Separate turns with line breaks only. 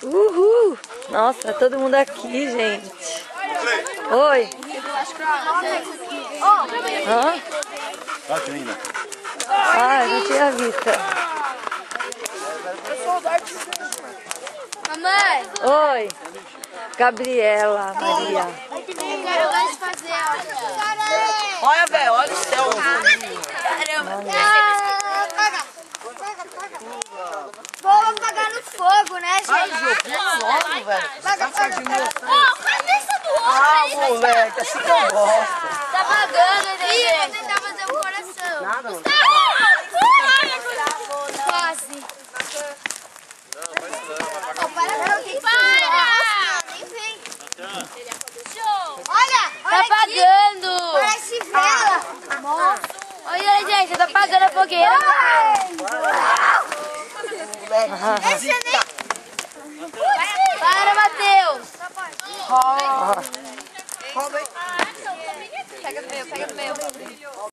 Uhul! Nossa, todo mundo aqui, gente. Oi. Hã? Ah, não tinha visto.
Mamãe!
Oi. Gabriela, Maria.
Eu gosto de fazer, ó.
Olha, velho, olha o céu.
Caramba. Vou apagar no fogo, né, gente?
Ai, joguinho logo, velho.
Paga.
Ó, cabeça do outro. Ah, moleque, assim que eu gosto.
Tá apagando, né, gente? Ih, vou tentar fazer um coração.
Nada, mano.
Quase. Olha!
Tá apagando!
Parece vela!
Olha, gente, tá apagando a fogueira.
Esse eu nem